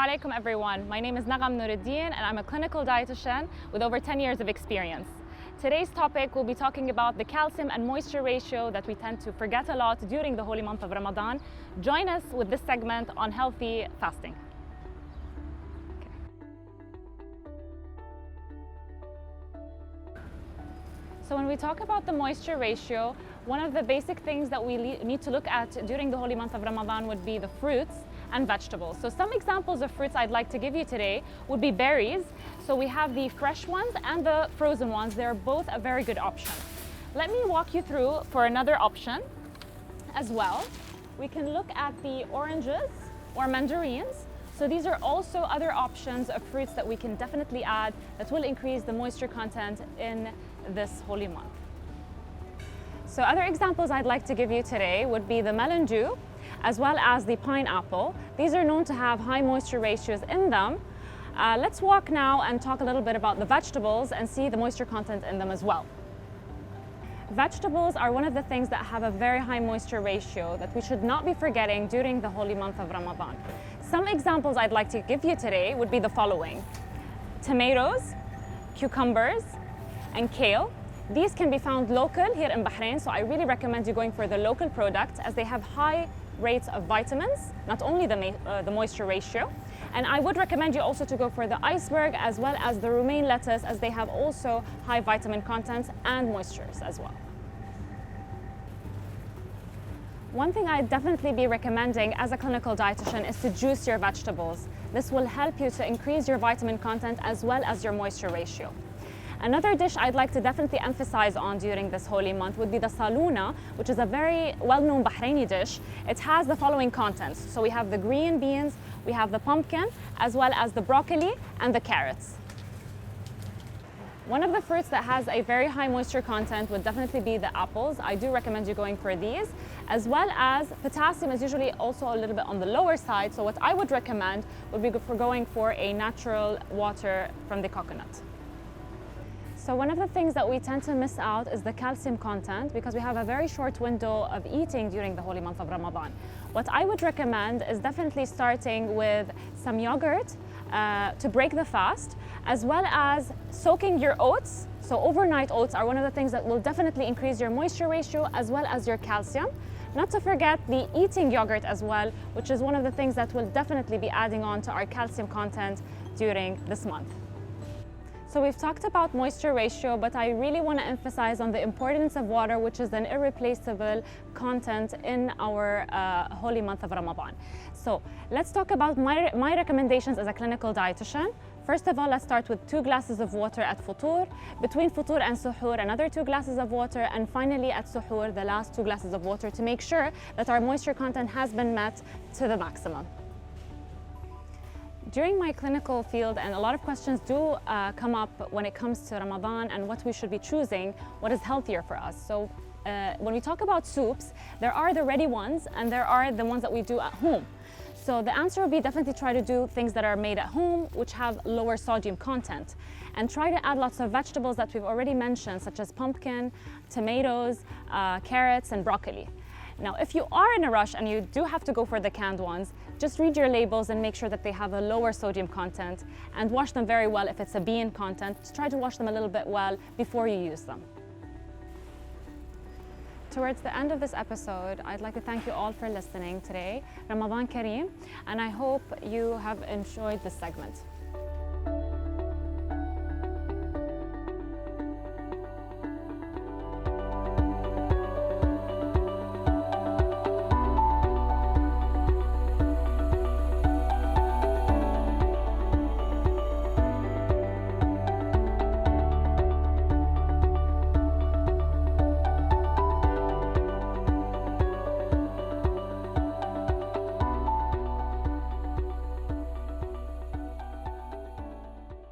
alaikum everyone. My name is Nagam Nuruddin and I'm a clinical dietitian with over 10 years of experience. Today's topic will be talking about the calcium and moisture ratio that we tend to forget a lot during the holy month of Ramadan. Join us with this segment on healthy fasting. So when we talk about the moisture ratio, one of the basic things that we need to look at during the holy month of Ramadan would be the fruits and vegetables. So some examples of fruits I'd like to give you today would be berries. So we have the fresh ones and the frozen ones. They're both a very good option. Let me walk you through for another option as well. We can look at the oranges or mandarins. So these are also other options of fruits that we can definitely add that will increase the moisture content in this holy month. So other examples I'd like to give you today would be the melon dew, as well as the pineapple. These are known to have high moisture ratios in them. Let's walk now and talk a little bit about the vegetables and see the moisture content in them as well. Vegetables are one of the things that have a very high moisture ratio that we should not be forgetting during the holy month of Ramadan. Some examples I'd like to give you today would be the following: tomatoes, cucumbers, and kale. These can be found local here in Bahrain, so I really recommend you going for the local product as they have high rates of vitamins, not only the moisture ratio. And I would recommend you also to go for the iceberg as well as the romaine lettuce, as they have also high vitamin contents and moistures as well. One thing I'd definitely be recommending as a clinical dietitian is to juice your vegetables. This will help you to increase your vitamin content as well as your moisture ratio. Another dish I'd like to definitely emphasize on during this holy month would be the saluna, which is a very well-known Bahraini dish. It has the following contents. So we have the green beans, we have the pumpkin, as well as the broccoli and the carrots. One of the fruits that has a very high moisture content would definitely be the apples. I do recommend you going for these, as well as potassium is usually also a little bit on the lower side. So what I would recommend would be for going for a natural water from the coconut. So one of the things that we tend to miss out is the calcium content, because we have a very short window of eating during the holy month of Ramadan. What I would recommend is definitely starting with some yogurt to break the fast, as well as soaking your oats. So overnight oats are one of the things that will definitely increase your moisture ratio as well as your calcium. Not to forget the eating yogurt as well, which is one of the things that will definitely be adding on to our calcium content during this month. So we've talked about moisture ratio, but I really want to emphasize on the importance of water, which is an irreplaceable content in our holy month of Ramadan. So let's talk about my recommendations as a clinical dietitian. First of all, let's start with 2 glasses of water at futur. Between futur and suhoor, another 2 glasses of water. And finally at suhoor, the last 2 glasses of water to make sure that our moisture content has been met to the maximum. During my clinical field, and a lot of questions do come up when it comes to Ramadan and what we should be choosing, what is healthier for us. So when we talk about soups, there are the ready ones and there are the ones that we do at home. So the answer would be definitely try to do things that are made at home, which have lower sodium content. And try to add lots of vegetables that we've already mentioned, such as pumpkin, tomatoes, carrots, and broccoli. Now, if you are in a rush and you do have to go for the canned ones, just read your labels and make sure that they have a lower sodium content, and wash them very well if it's a bean content. Just try to wash them a little bit well before you use them. Towards the end of this episode, I'd like to thank you all for listening today. Ramadan Kareem, and I hope you have enjoyed this segment.